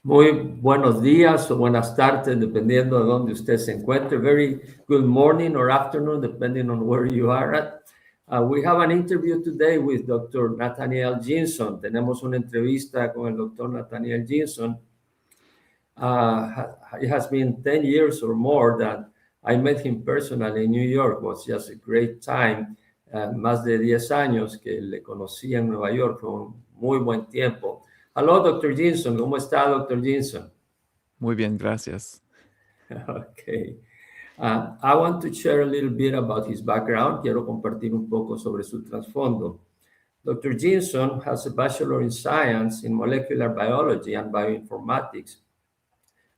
Muy buenos días o buenas tardes, dependiendo de dónde usted se encuentre. Very good morning or afternoon, depending on where you are at. We have an interview today with Dr. Nathaniel Jinson. Tenemos una entrevista con el Dr. Nathaniel Jinson. It has been 10 years or more that I met him personally in New York. It was just a great time. Más de 10 años que le conocí en Nueva York, fue un muy buen tiempo. Hello, Dr. Jinson. ¿Cómo está, Dr. Jinson? Muy bien, gracias. Okay. I want to share a little bit about his background. Quiero compartir un poco sobre su trasfondo. Dr. Jinson has a Bachelor in Science in Molecular Biology and Bioinformatics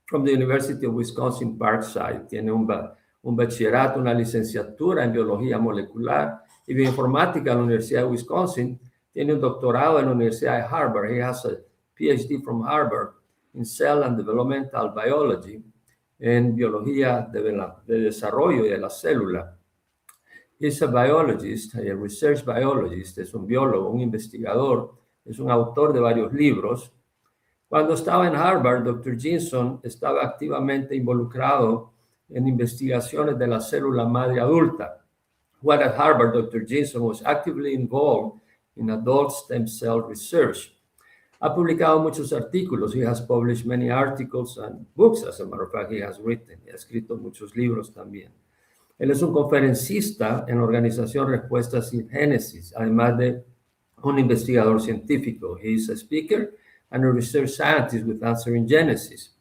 from the University of Wisconsin-Parkside. Tiene un bachillerato, una licenciatura en Biología Molecular y Bioinformática en la Universidad de Wisconsin. Tiene un doctorado en la Universidad de Harvard. He has a PhD from Harvard in Cell and Developmental Biology, en biología de desarrollo de la célula. He's a biologist, a research biologist, es un biólogo, un investigador, es un autor de varios libros. Cuando estaba en Harvard, Dr. Jinson estaba activamente involucrado en investigaciones de la célula madre adulta. While at Harvard, Dr. Jinson was actively involved in adult stem cell research. Ha publicado muchos artículos. He has published many articles and books, as a matter of fact, he has written. Ha escrito muchos libros también. Él es un conferencista en la organización Respuestas in Génesis, además de un investigador científico. He is a speaker and a research scientist with Answer in Genesis.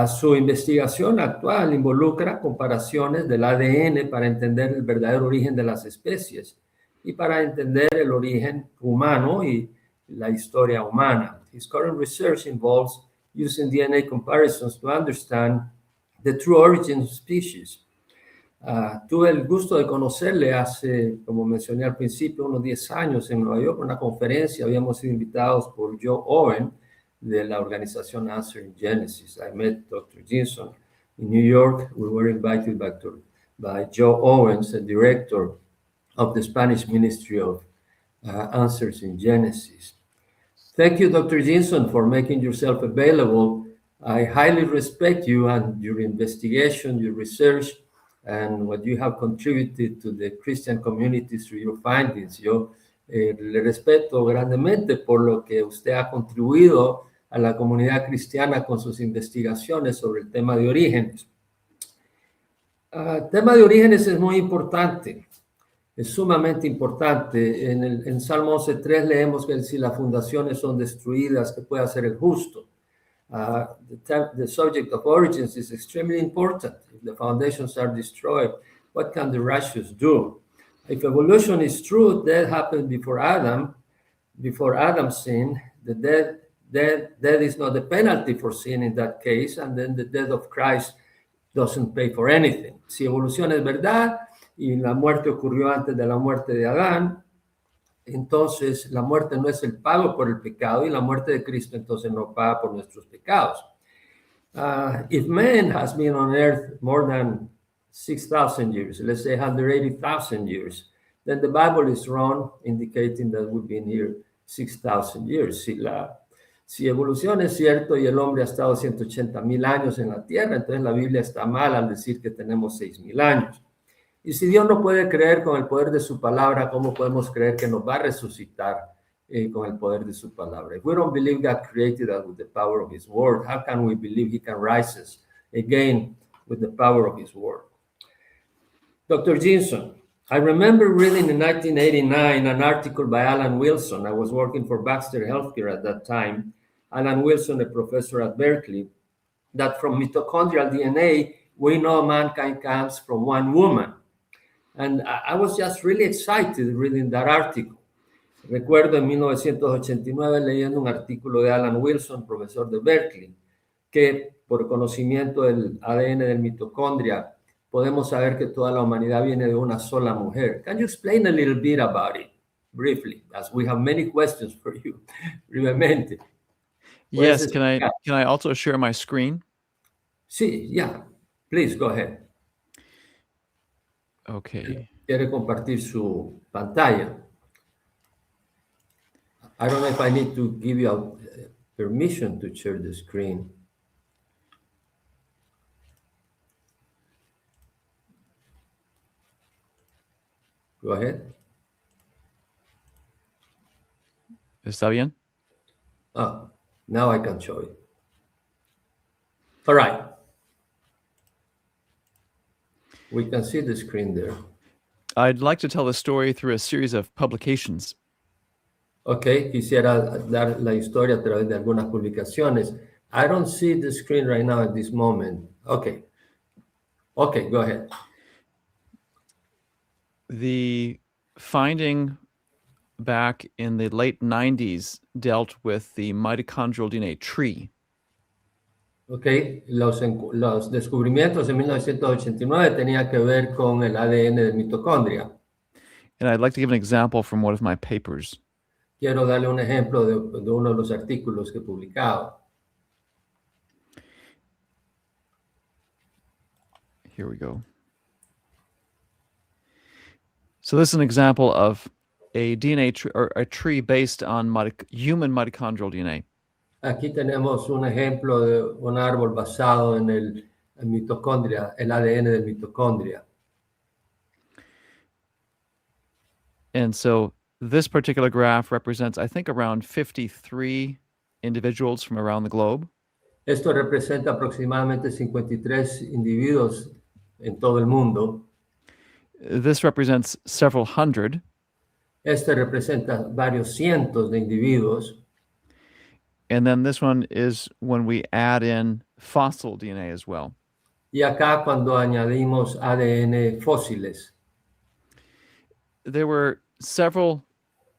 Su investigación actual involucra comparaciones del ADN para entender el verdadero origen de las especies y para entender el origen humano y la historia humana. His current research involves using DNA comparisons to understand the true origin of species. Tuve el gusto de conocerle hace, como mencioné al principio, unos 10 años en Nueva York, en una conferencia. Habíamos sido invitados por Joe Owen de la organización Answer in Genesis. I met Dr. Jinson in New York. We were invited by Joe Owens, the director of the Spanish Ministry of Answers in Genesis. Thank you, Dr. Jinson, for making yourself available. I highly respect you and your investigation, your research, and what you have contributed to the Christian community through your findings. Yo le respeto grandemente por lo que usted ha contribuido a la comunidad cristiana con sus investigaciones sobre el tema de orígenes. El tema de orígenes es muy importante, es sumamente importante. En Salmo 11.3 leemos que si las fundaciones son destruidas, ¿qué puede hacer el justo? The subject of origins is extremely important. If the foundations are destroyed, what can the righteous do? If evolution is true, death happened before Adam's sin. The death is not the penalty for sin in that case, and then the death of Christ doesn't pay for anything. Si evolución es verdad y la muerte ocurrió antes de la muerte de Adán, entonces la muerte no es el pago por el pecado y la muerte de Cristo entonces no paga por nuestros pecados. If man has been on earth more than 6,000 years, let's say 180,000 years, then the Bible is wrong, indicating that we've been here 6,000 years. Si evolución es cierto y el hombre ha estado 180,000 años en la tierra, entonces la Biblia está mal al decir que tenemos 6,000 años. Y si Dios no puede creer con el poder de su palabra, ¿cómo podemos creer que nos va a resucitar con el poder de su palabra? If we don't believe God created us with the power of his word, how can we believe he can rise us again with the power of his word? Dr. Jinson, I remember reading in 1989 an article by Alan Wilson. I was working for Baxter Healthcare at that time. Alan Wilson, a professor at Berkeley, that from mitochondrial DNA, we know mankind comes from one woman. And I was just really excited reading that article. Recuerdo en 1989 leyendo un artículo de Alan Wilson, profesor de Berkeley, que por conocimiento del ADN del mitocondria podemos saber que toda la humanidad viene de una sola mujer. Can you explain a little bit about it, briefly, as we have many questions for you, brevemente? Yes, can I also share my screen? Sí, yeah. Please, go ahead. Okay. ¿Quiere compartir su pantalla? I don't know if I need to give you permission to share the screen. Go ahead. ¿Está bien? Ah, now I can show it. All right. We can see the screen there. I'd like to tell the story through a series of publications. Ok, quisiera dar la historia a través de algunas publicaciones. I don't see the screen right now at this moment. Okay. Okay, go ahead. The finding back in the late 90s dealt with the mitochondrial DNA tree. Ok, los descubrimientos en 1989 tenían que ver con el ADN de mitocondria. And I'd like to give an example from one of my papers. Quiero darle un ejemplo de uno de los artículos que he publicado. Here we go. So this is an example of a DNA tree or a tree based on human mitochondrial DNA. Aquí tenemos un ejemplo de un árbol basado en el mitocondria, el ADN del mitocondria. And so this particular graph represents, I think, around 53 individuals from around the globe. Esto representa aproximadamente 53 individuos en todo el mundo. This represents several hundred. Este representa varios cientos de individuos. And then this one is when we add in fossil DNA as well. Y acá cuando añadimos ADN fósiles. There were several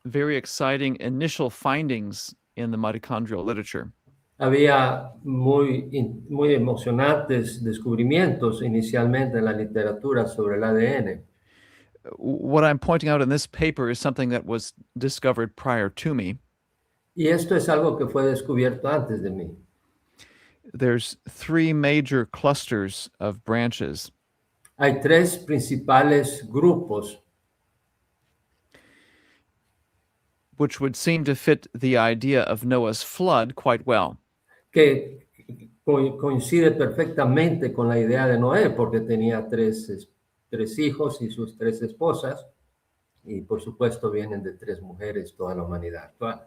very exciting initial findings in the mitochondrial literature. Había muy emocionantes descubrimientos inicialmente en la literatura sobre el ADN. What I'm pointing out in this paper is something that was discovered prior to me. Y esto es algo que fue descubierto antes de mí. There's three major clusters of branches. Hay tres principales grupos which would seem to fit the idea of Noah's flood quite well. Que coincide perfectamente con la idea de Noé, porque tenía tres hijos y sus tres esposas, y por supuesto vienen de tres mujeres toda la humanidad actual.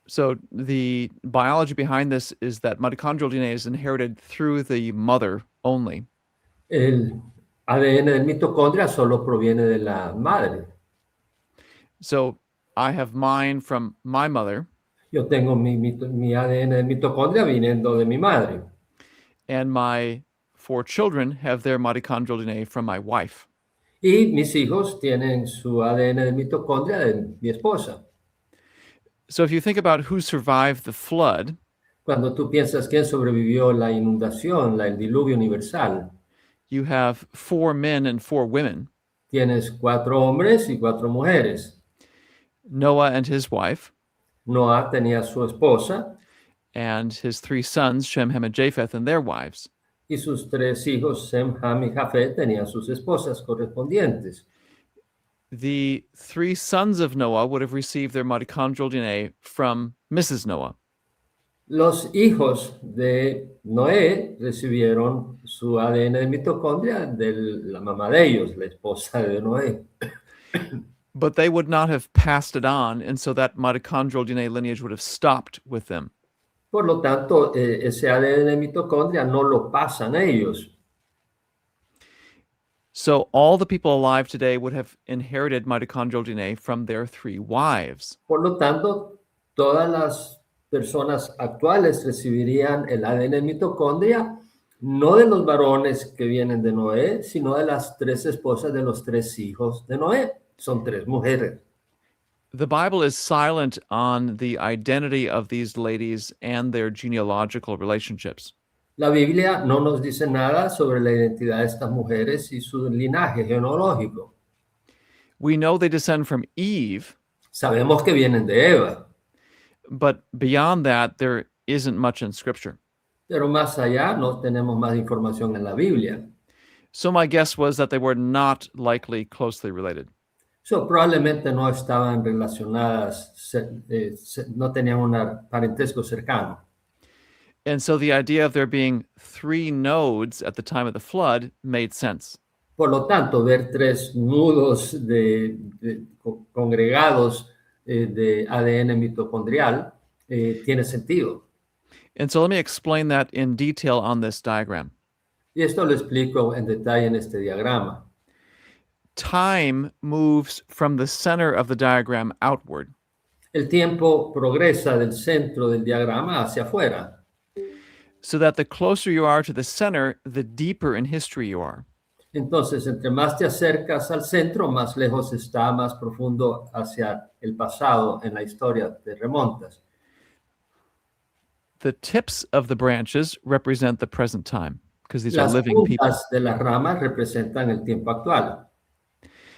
So the biology behind this is that mitochondrial DNA is inherited through the mother only. El ADN del mitocondria solo proviene de la madre. So I have mine from my mother. Yo tengo mi ADN de mitocondria viniendo de mi madre. And my four children have their mitochondrial DNA from my wife. Y mis hijos tienen su ADN de mitocondria de mi esposa. So if you think about who survived the flood, cuando tú piensas quién sobrevivió la inundación, el diluvio universal, you have 4 men and 4 women. Tienes 4 hombres y 4 mujeres. Noah and his wife. Noah tenía su esposa. And his 3 sons, Shem, Ham, and Japheth, and their wives. Y sus 3 hijos, Sem, Ham y Jafet, tenían sus esposas correspondientes. The 3 sons of Noah would have received their mitochondrial DNA from Mrs. Noah. Los hijos de Noé recibieron su ADN de mitocondria de la mamá de ellos, la esposa de Noé. But they would not have passed it on, and so that mitochondrial DNA lineage would have stopped with them. Por lo tanto, ese ADN de mitocondria no lo pasan ellos. So all the people alive today would have inherited mitochondrial DNA from their 3 wives. Por lo tanto, todas las personas actuales recibirían el ADN de mitocondria no de los varones que vienen de Noé, sino de las 3 esposas de los 3 hijos de Noé. Son 3 mujeres. The Bible is silent on the identity of these ladies and their genealogical relationships. La Biblia no nos dice nada sobre la identidad de estas mujeres y su linaje genealógico. We know they descend from Eve. Sabemos que vienen de Eva. But beyond that, there isn't much in Scripture. Pero más allá no tenemos más información en la Biblia. So my guess was that they were not likely closely related. So, probablemente no estaban relacionadas, no tenían un parentesco cercano. And so the idea of there being three nodes at the time of the flood made sense. Por lo tanto, ver tres nudos congregados de ADN mitocondrial tiene sentido. And so let me explain that in detail on this diagram. Y esto lo explico en detalle en este diagrama. Time moves from the center of the diagram outward. El tiempo progresa del centro del diagrama hacia afuera. So that the closer you are to the center, the deeper in history you are. Entonces, entre más te acercas al centro, más lejos está, más profundo hacia el pasado en la historia te remontas. The tips of the branches represent the present time because these are Las living people. puntas de las ramas representan el tiempo actual.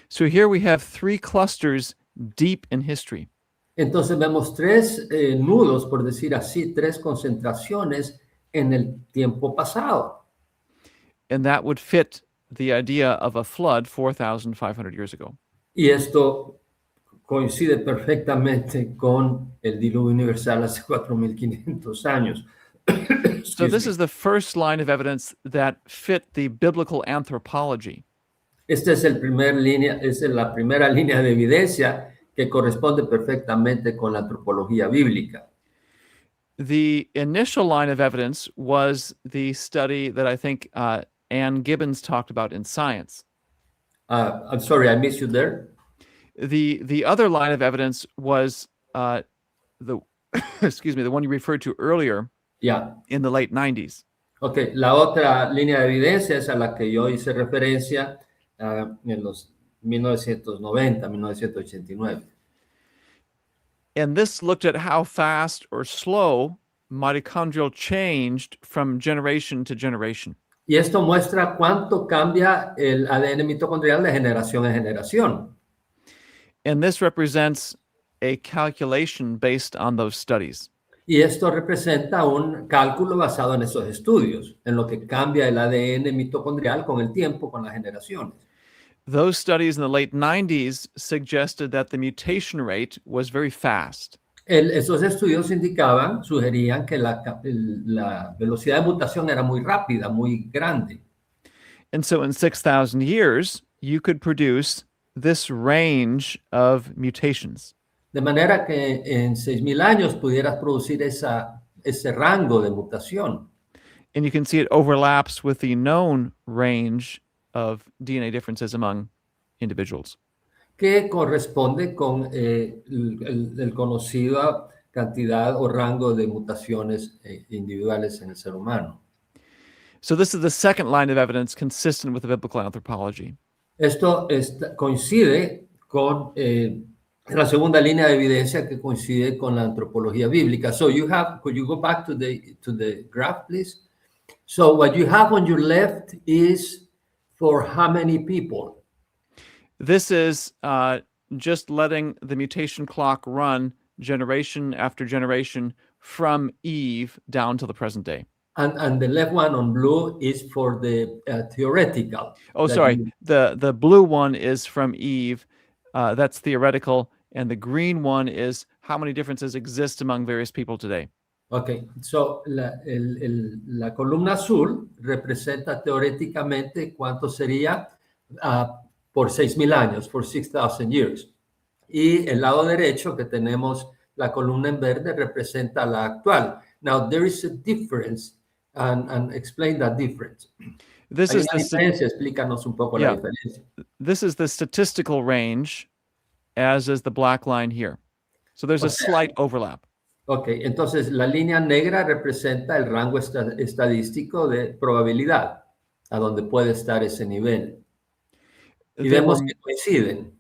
So here we have three clusters deep in history. Entonces vemos tres nudos, por decir así, tres concentraciones en el tiempo pasado. And that would fit the idea of a flood 4,500 years ago. Y esto coincide perfectamente con el diluvio universal hace 4.500 años. So this is the first line of evidence that fit the biblical anthropology. Esta es la primera línea de evidencia que corresponde perfectamente con la antropología bíblica. The initial line of evidence was the study that I think Ann Gibbons talked about in Science. I'm sorry, I missed you there. The other line of evidence was the excuse me, the one you referred to earlier Ya. in the late 90s. Ok, la otra línea de evidencia es a la que yo hice referencia en los 1990, 1989. And this looked at how fast or slow mitochondrial changed from generation to generation. Y esto muestra cuánto cambia el ADN mitocondrial de generación en generación. And this represents a calculation based on those studies. Y esto representa un cálculo basado en esos estudios, en lo que cambia el ADN mitocondrial con el tiempo, con las generaciones. Those studies in the late 90s suggested that the mutation rate was very fast. Esos estudios sugerían que la velocidad de mutación era muy rápida, muy grande. And so in 6,000 years, you could produce this range of mutations. De manera que en 6.000 años pudieras producir ese rango de mutación. And you can see it overlaps with the known range of DNA differences among individuals. Que corresponde con el conocido cantidad o rango de mutaciones individuales en el ser humano. So this is the second line of evidence consistent with the biblical anthropology. Esto coincide con la segunda línea de evidencia que coincide con la antropología bíblica. So could you go back to the graph, please? So what you have on your left is for how many people? This is just letting the mutation clock run generation after generation from Eve down to the present day. And the left one on blue is for the theoretical. Oh, sorry. The blue one is from Eve. That's theoretical. And the green one is how many differences exist among various people today. Okay, so la columna azul representa teóricamente cuánto sería por 6.000 años, for 6,000 years. Y el lado derecho que tenemos la columna en verde representa la actual. Now, there is a difference, and explain that difference. This is diferencia, explícanos un poco la diferencia. This is the statistical range, as is the black line here. So there's a slight overlap. Ok, entonces la línea negra representa el rango estadístico de probabilidad, a donde puede estar ese nivel. Y vemos que coinciden,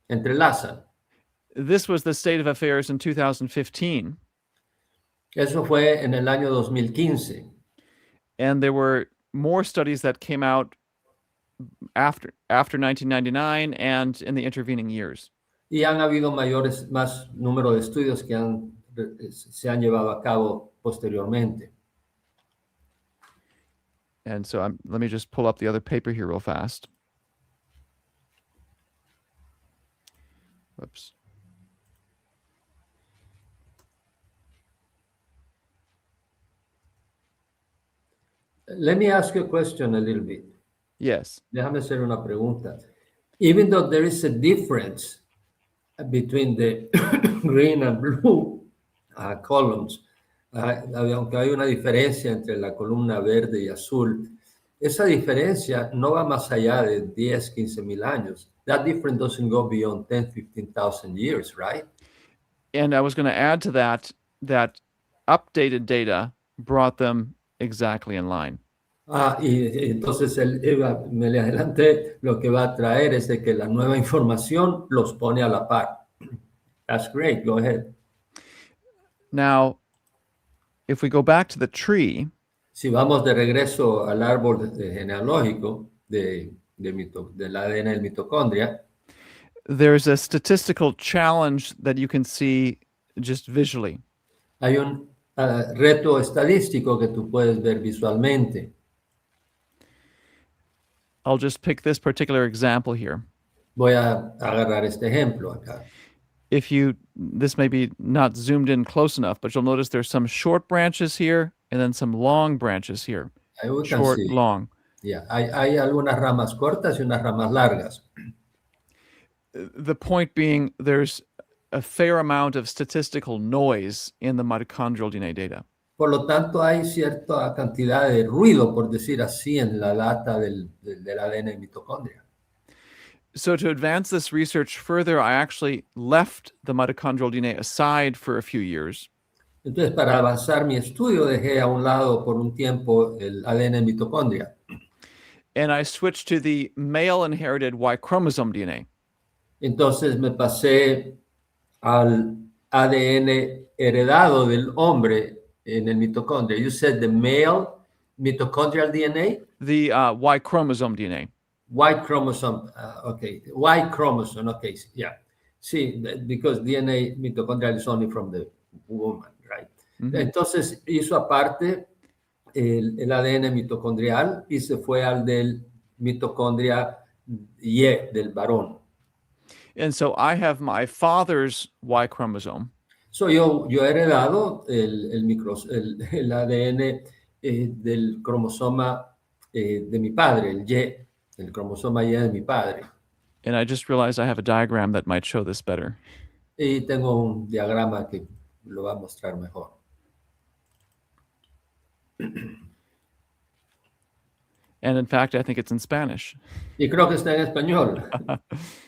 entrelazan. This was the state of affairs in 2015. Eso fue en el año 2015. And there were more studies that came out after 1999 and in the intervening years. Y han habido más número de estudios que se han llevado a cabo posteriormente. And so let me just pull up the other paper here real fast. Whoops. Let me ask you a question a little bit. Yes. Déjame hacer una pregunta. Even though there is a difference between the green and blue columns, aunque hay una diferencia entre la columna verde y azul, esa diferencia no va más allá de 10, 15 mil años. That difference doesn't go beyond 10, 15,000 years, right? And I was going to add to that that updated data brought them exactly in line. Y entonces me le adelanté, lo que va a traer es de que la nueva información los pone a la par. That's great, go ahead. Now, if we go back to the tree, Si vamos de regreso al árbol genealógico del ADN del mitocondria, there's a statistical challenge that you can see just visually. hay un reto estadístico que tú puedes ver visualmente. I'll just pick this particular example here. Voy a agarrar este ejemplo acá. This may be not zoomed in close enough, but you'll notice there's some short branches here and then some long branches here. We can Short, see. long. Yeah, hay algunas ramas cortas y unas ramas largas. The point being, there's a fair amount of statistical noise in the mitochondrial DNA data. Por lo tanto, hay cierta cantidad de ruido, por decir así, en la data del ADN de mitocondria. So to advance this research further, I actually left the mitochondrial DNA aside for a few years. Entonces, para avanzar mi estudio, dejé a un lado por un tiempo el ADN de mitocondria. And I switched to the male inherited Y chromosome DNA. Entonces, me pasé al ADN heredado del hombre en el mitocondria. You said the male mitochondrial DNA? The Y chromosome DNA. Y chromosome, okay. Y chromosome, okay, yeah. Sí, because DNA mitochondrial is only from the woman, right? Mm-hmm. Entonces hizo aparte el ADN mitocondrial y se fue al del mitocondria Y del varón. And so I have my father's Y chromosome. So yo he heredado el ADN del cromosoma de mi padre, el Y, el cromosoma Y de mi padre. And I just realized I have a diagram that might show this better. Y tengo un diagrama que lo va a mostrar mejor. And in fact, I think it's in Spanish. Y creo que está en español.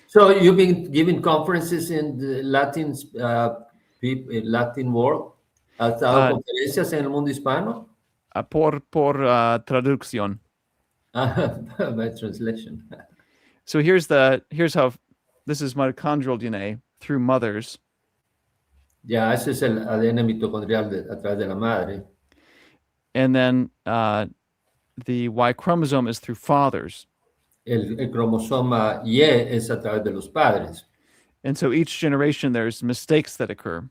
So you've been giving conferences in the Latin world. ¿Has dado conferencias en el mundo hispano? Por traducción. By translation. So here's how this is mitochondrial DNA through mothers. Ya, ese es el ADN mitocondrial a través de la madre. And then the Y chromosome is through fathers. El cromosoma Y es a través de los padres. And so each generation there's mistakes that occur.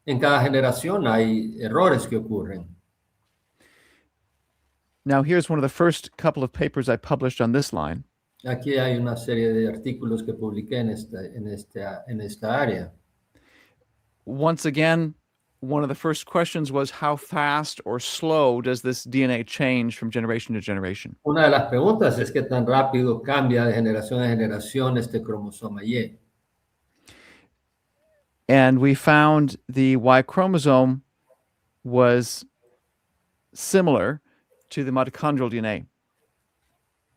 En cada generación hay errores que ocurren. Now here's one of the first couple of papers I published on this line. Aquí hay una serie de artículos que publiqué en esta área. Once again, one of the first questions was how fast or slow does this DNA change from generation to generation? Una de las preguntas es qué tan rápido cambia de generación a generación este cromosoma Y. And we found the Y chromosome was similar to the mitochondrial DNA.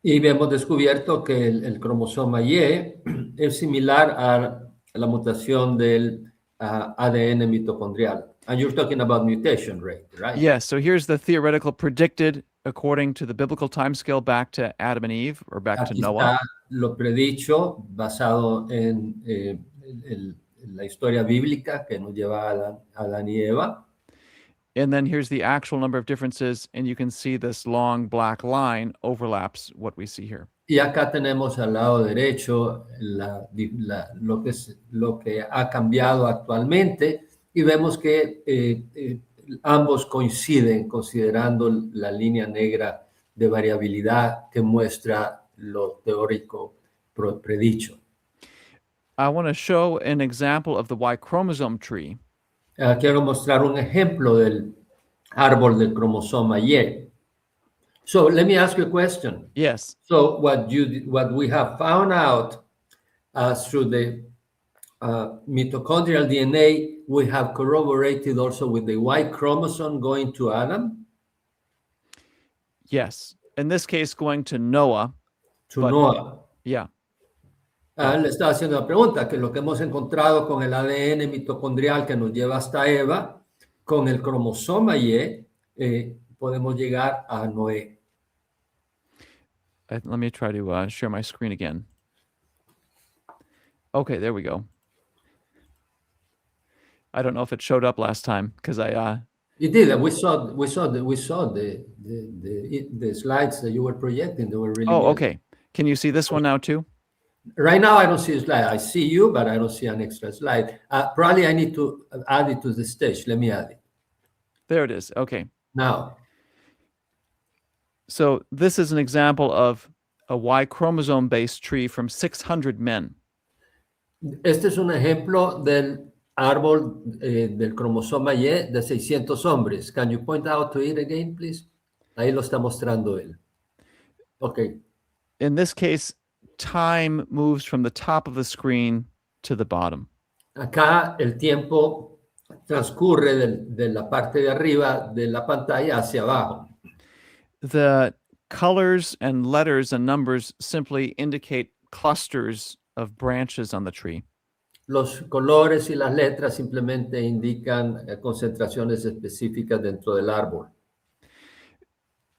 Y hemos descubierto que el cromosoma Y es similar a la mutación del ADN mitocondrial. And you're talking about mutation rate, right? Yes, so here's the theoretical predicted according to the biblical timescale back to Adam and Eve, or back Aquí to Noah. está lo predicho basado en la historia bíblica que nos lleva a Adán y Eva. And then here's the actual number of differences, and you can see this long black line overlaps what we see here. Y acá tenemos al lado derecho lo que ha cambiado actualmente y vemos que ambos coinciden considerando la línea negra de variabilidad que muestra lo teórico predicho. I want to show an example of the Y chromosome tree. Quiero mostrar un ejemplo del árbol del cromosoma Y. So let me ask you a question. Yes. So what we have found out through the mitochondrial DNA, we have corroborated also with the Y chromosome going to Adam, Yes. In this case, going to Noah. to But- Noah. Yeah. Le estaba haciendo la pregunta, que lo que hemos encontrado con el ADN mitocondrial que nos lleva hasta Eva, con el cromosoma Y, podemos llegar a Noé. Let me try to share my screen again. Okay, there we go. I don't know if it showed up last time because It did. We saw the slides that you were projecting. They were really Oh, good. okay. Can you see this one now too? Right now, I don't see a slide. I see you, but I don't see an extra slide. Probably I need to add it to the stage. Let me add it There it is. Okay. now. So this is an example of a Y chromosome based tree from 600 men. Este es un ejemplo del árbol del cromosoma Y de 600 hombres. Can you point out to it again, please? Ahí lo está mostrando él. Okay. In this case, time moves from the top of the screen to the bottom. Acá el tiempo transcurre de la parte de arriba de la pantalla hacia abajo. The colors and letters and numbers simply indicate clusters of branches on the tree. Los colores y las letras simplemente indican concentraciones específicas dentro del árbol.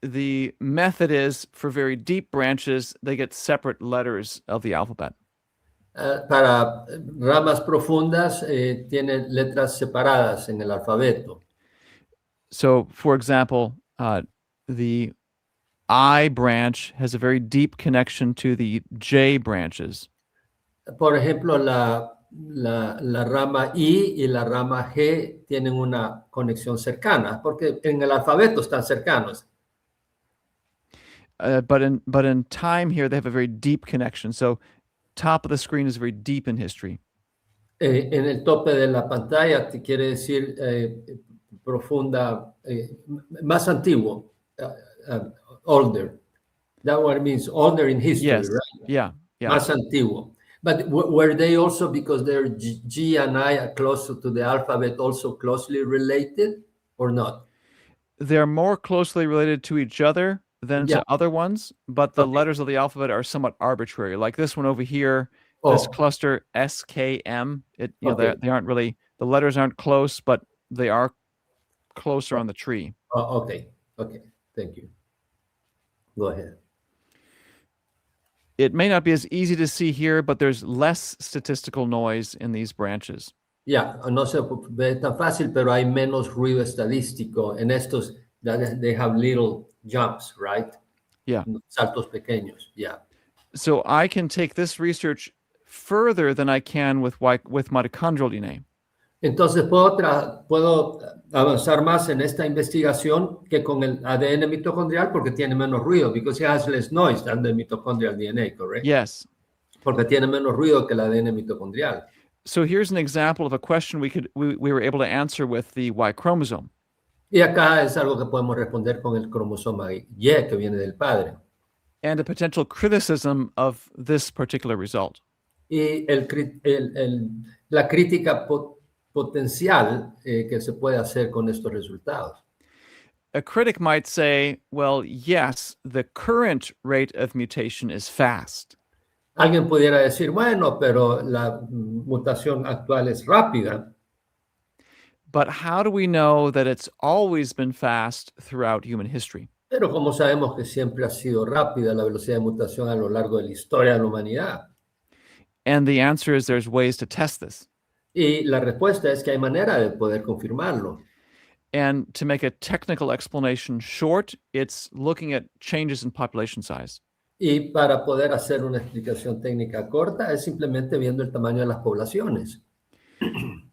The method is for very deep branches, they get separate letters of the alphabet. Para ramas profundas tiene letras separadas en el alfabeto. So, for example, the I branch has a very deep connection to the J branches. Por ejemplo, la rama I y la rama G tienen una conexión cercana, porque en el alfabeto están cercanos. But in time here, they have a very deep connection. So, top of the screen is very deep in history. En el tope de la pantalla te quiere decir profunda, más antiguo, older. That what it means, older in history, Yes. right? Yeah. Yeah. Más antiguo. But were they also, because they're G and I are closer to the alphabet, also closely related or not? They're more closely related to each other than Yeah. to other ones, but the Okay. letters of the alphabet are somewhat arbitrary. Like this one over here, this Oh, cluster SKM. Okay. They aren't really, the letters aren't close, but they are closer on the tree. okay. Thank you. Go ahead. It may not be as easy to see here, but there's less statistical noise in these branches. Ya, no se ve tan fácil, pero hay menos ruido estadístico en estos. They have little jumps, right? Yeah. Saltos pequeños, yeah. So I can take this research further than I can with mitochondrial DNA. Entonces puedo avanzar más en esta investigación que con el ADN mitocondrial porque tiene menos ruido, because it has less noise than the mitochondrial DNA, correct? Yes. Porque tiene menos ruido que el ADN mitocondrial. So here's an example of a question we were able to answer with the Y chromosome. Y acá es algo que podemos responder con el cromosoma Y que viene del padre. And a potential criticism of this particular result. Y la crítica potencial que se puede hacer con estos resultados. A critic might say, well, yes, the current rate of mutation is fast. Alguien pudiera decir, bueno, pero la mutación actual es rápida. But how do we know that it's always been fast throughout human history? Pero como sabemos que siempre ha sido rápida la velocidad de mutación a lo largo de la historia de la humanidad. And the answer is there's ways to test this. Y la respuesta es que hay manera de poder confirmarlo. And to make a technical explanation short, it's looking at changes in population size. Y para poder hacer una explicación técnica corta es simplemente viendo el tamaño de las poblaciones.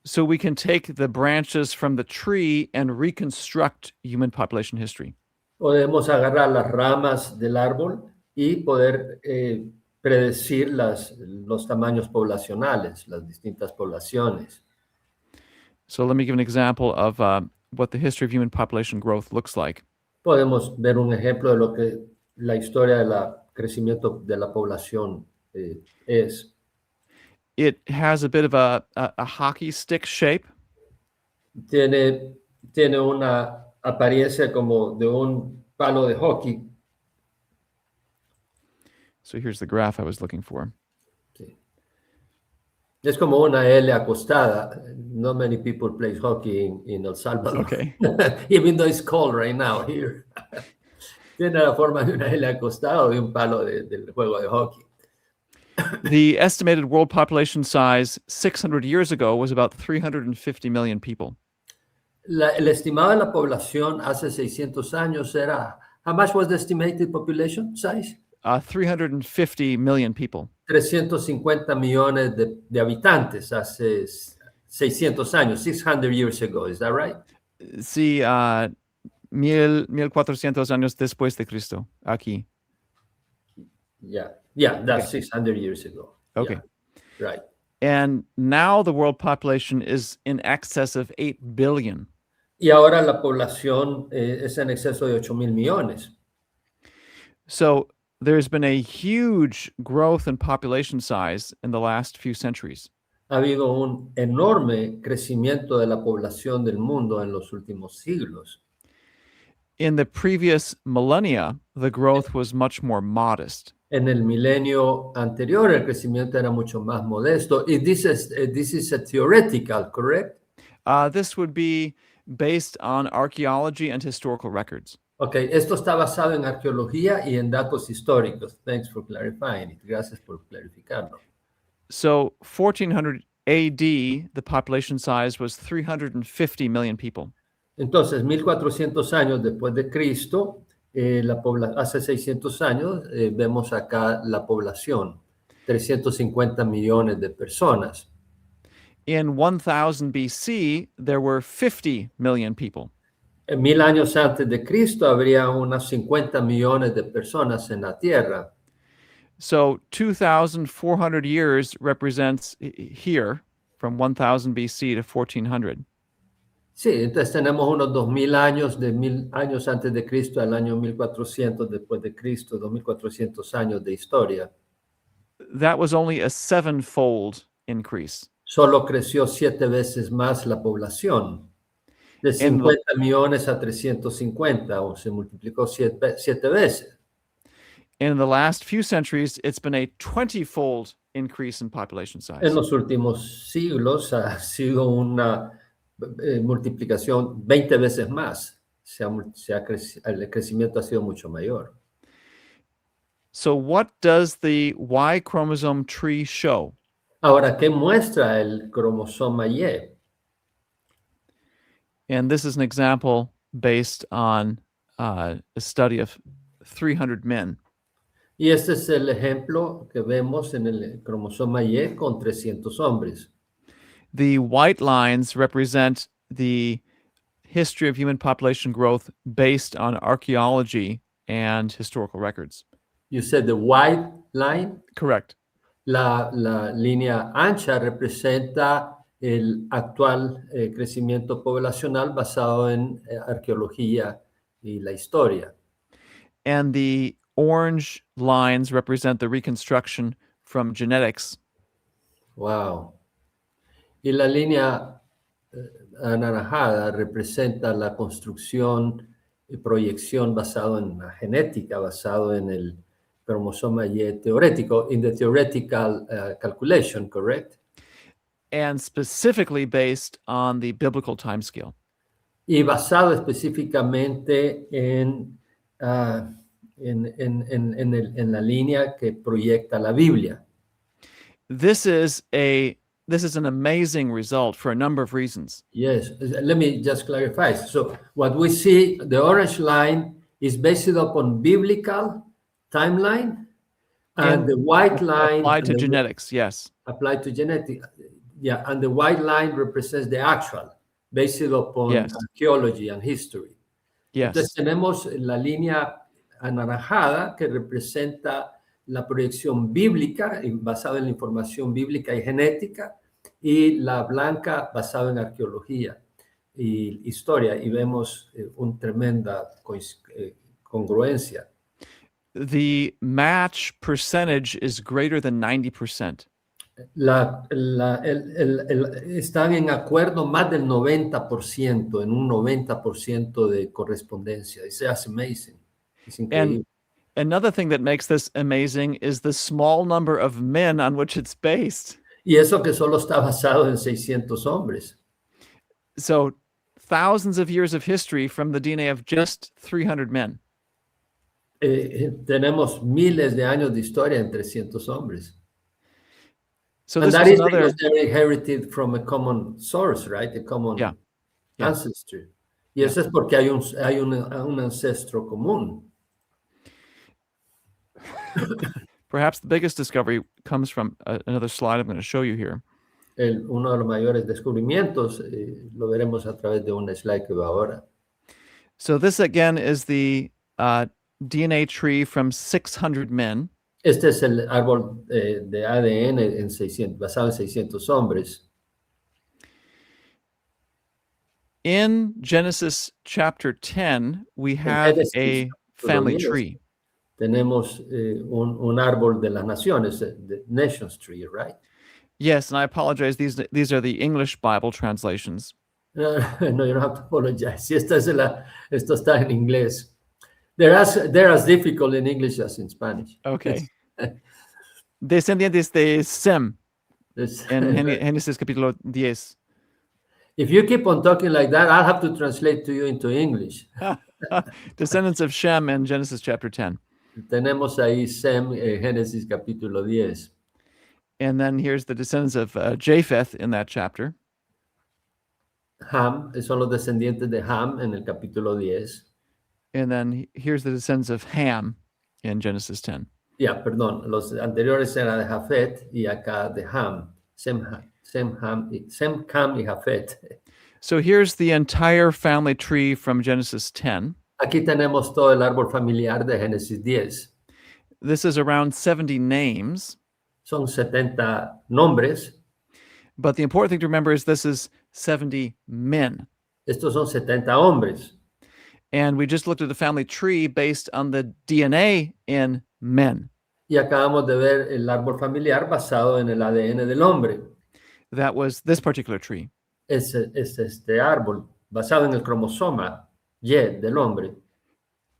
So we can take the branches from the tree and reconstruct human population history. Podemos agarrar las ramas del árbol y poder predecir los tamaños poblacionales, las distintas poblaciones. So let me give an example of what the history of human population growth looks like. Podemos ver un ejemplo de lo que la historia del crecimiento de la población es. It has a bit of a hockey stick shape. Tiene una apariencia como de un palo de hockey. So here's the graph I was looking for. Sí. Es como una L acostada. Not many people play hockey in El Salvador. Okay. Even though it's cold right now here. Tiene la forma de una L acostada o de un palo del juego de hockey. The estimated world population size 600 years ago was about 350 million people. El estimado de la población hace 600 años era, how much was the estimated population size? 350 million people. 350 millones de habitantes hace 600 años, 600 years ago, is that right? Sí, 1400 años después de Cristo, aquí. Yeah, that's 600 years ago. Okay. Yeah, right. And now the world population is in excess of 8 billion. Y ahora la población es en exceso de 8,000 millones. So there's been a huge growth in population size in the last few centuries. Ha habido un enorme crecimiento de la población del mundo en los últimos siglos. In the previous millennia, the growth was much more modest. En el milenio anterior, el crecimiento era mucho más modesto. Y this is a theoretical, correct? This would be based on archaeology and historical records. Okay, esto está basado en arqueología y en datos históricos. Thanks for clarifying it. Gracias por clarificarlo. So 1400 AD, the population size was 350 million people. Entonces, 1400 años después de Cristo, hace 600 años, vemos acá la población, 350 millones de personas. In 1000 BC, there were 50 million people. En 1000 años antes de Cristo, habría unas 50 millones de personas en la Tierra. So 2,400 years represents here, from 1000 BC to 1400. Sí, entonces tenemos unos 2000 años, de 1000 años antes de Cristo al año 1400 después de Cristo, 2400 años de historia. That was only a sevenfold increase. Solo creció 7 veces más la población, de 50 millones a 350, o se multiplicó 7 veces. In the last few centuries, it's been a 20-fold increase in population size. En los últimos siglos ha sido una multiplicación 20 veces más. El crecimiento ha sido mucho mayor. So what does the Y chromosome tree show? Ahora, ¿qué muestra el cromosoma Y? And this is an example based on a study of 300 men. Y este es el ejemplo que vemos en el cromosoma Y con 300 hombres. The white lines represent the history of human population growth based on archaeology and historical records. You said the white line? Correct. La línea ancha representa el actual crecimiento poblacional basado en arqueología y la historia. And the orange lines represent the reconstruction from genetics. Wow. Y la línea anaranjada representa la construcción y proyección basado en la genética, basado en el cromosoma Y teórico, in the theoretical calculation, correct? And specifically based on the biblical timescale. Y basado específicamente en la línea que proyecta la Biblia. This is an amazing result for a number of reasons. Yes, let me just clarify. So what we see, the orange line is based upon biblical timeline, and the white line applied to genetics, yes. Applied to genetics, yeah, and the white line represents the actual, based upon archaeology and history. Yes. Entonces tenemos la línea anaranjada que representa la proyección bíblica, basada en la información bíblica y genética, y la blanca basada en arqueología y historia, y vemos una tremenda congruencia. The match percentage is greater than 90%. Están en acuerdo más del 90%, en un 90% de correspondencia. That's amazing. Es increíble. Another thing that makes this amazing is the small number of men on which it's based. Y eso que solo está basado en 600 hombres. So thousands of years of history from the DNA of just 300 men. Tenemos miles de años de historia en 300 hombres. So And this that was is another, because they're inherited from a common source, right? A common Yeah. Yeah. ancestry. Y eso es porque hay un ancestro común. perhaps the biggest discovery comes from another slide I'm going to show you here. Uno de los mayores descubrimientos lo veremos a través de un slide que va ahora. So this again is the DNA tree from 600 men. Este es el árbol de ADN basado en 600 hombres. In Genesis chapter 10, we have Génesis, a family tree. Tenemos un árbol de las naciones, the nations tree, right? Yes, and I apologize. These are the English Bible translations. No, you don't have to apologize. Si esto está en inglés. They're as difficult in English as in Spanish. Okay. Descendientes de Sem en Génesis capítulo 10. If you keep on talking like that, I'll have to translate to you into English. Descendants of Shem in Genesis chapter 10. Tenemos ahí Sem, Génesis capítulo 10. And then here's the descendants of Japheth in that chapter. Ham, son los descendientes de Ham en el capítulo 10. And then here's the descendants of Ham in Genesis 10. Perdón, los anteriores eran de Jafet y acá de Ham. Sem, Ham y Jafet. So here's the entire family tree from Genesis 10. Aquí tenemos todo el árbol familiar de Génesis 10. This is around 70 names. Son 70 nombres. But the important thing to remember is this is 70 men. Estos son 70 hombres. And we just looked at the family tree based on the DNA in men. Y acabamos de ver el árbol familiar basado en el ADN del hombre. That was this particular tree. Es este árbol basado en el cromosoma Y del hombre.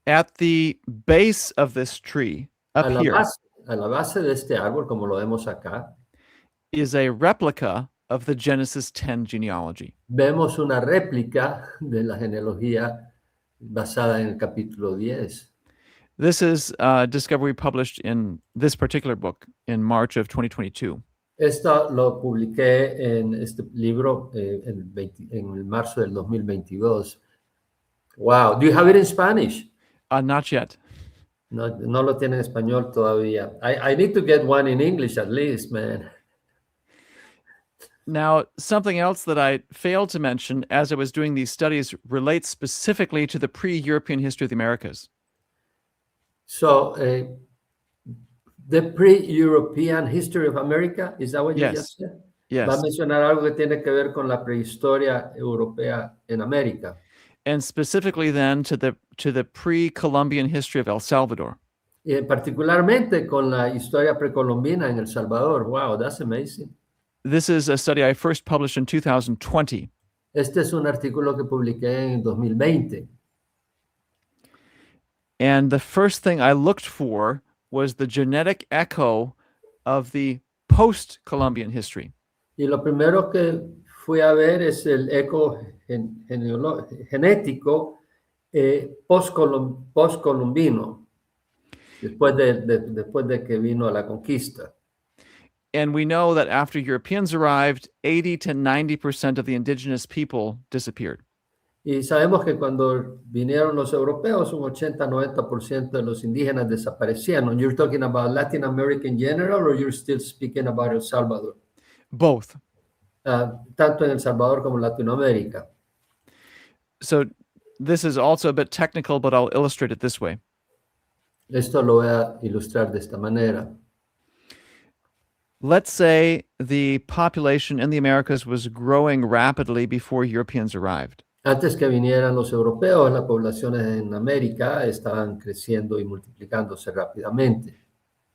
At the base of this tree, up here, a la base de este árbol, como lo vemos acá, is a replica of the Genesis 10 genealogy. Vemos una réplica de la genealogía basada en el capítulo 10. This is a discovery published in this particular book in March of 2022. Esto lo publiqué en este libro en marzo del 2022. Wow. Do you have it in Spanish? Not yet. No lo tiene en español todavía. I need to get one in English at least, man. Now, something else that I failed to mention as I was doing these studies relates specifically to the pre-European history of the Americas. So, the pre-European history of America, is that what you just said? Yes. Va a mencionar algo que tiene que ver con la prehistoria europea en América. And specifically then to the pre-Columbian history of El Salvador. Y particularmente con la historia precolombina en El Salvador. Wow, that's amazing. This is a study I first published in 2020. Este es un artículo que publiqué en 2020. And the first thing I looked for was the genetic echo of the post-Columbian history. Y lo primero que fui a ver es el eco genético post-colombino, después de que vino a la conquista. And we know that after Europeans arrived, 80 to 90% of the indigenous people disappeared. Y sabemos que cuando vinieron los europeos, un 80-90% de los indígenas desaparecieron. You're talking about Latin America in general, or you're still speaking about El Salvador? Both. Tanto en El Salvador como en Latinoamérica. So this is also a bit technical, but I'll illustrate it this way. Esto lo voy a ilustrar de esta manera. Let's say the population in the Americas was growing rapidly before Europeans arrived. Antes que vinieran los europeos, las poblaciones en América estaban creciendo y multiplicándose rápidamente.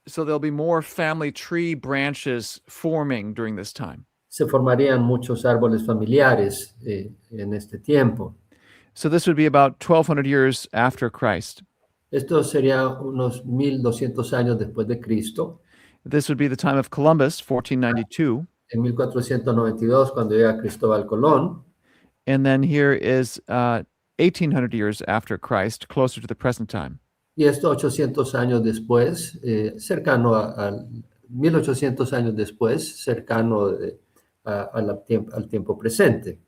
So there'll be more family tree branches forming during this time. Se formarían muchos árboles familiares en este tiempo. So this would be about 1200 years after Christ. Esto sería unos 1200 años después de Cristo, This would be the time of Columbus, 1492. en 1492, cuando llega Cristóbal Colón. And then here is 1800 years after Christ, closer to the present time. Y esto 800 años después, cercano a 1800 años después, cercano al tiempo presente.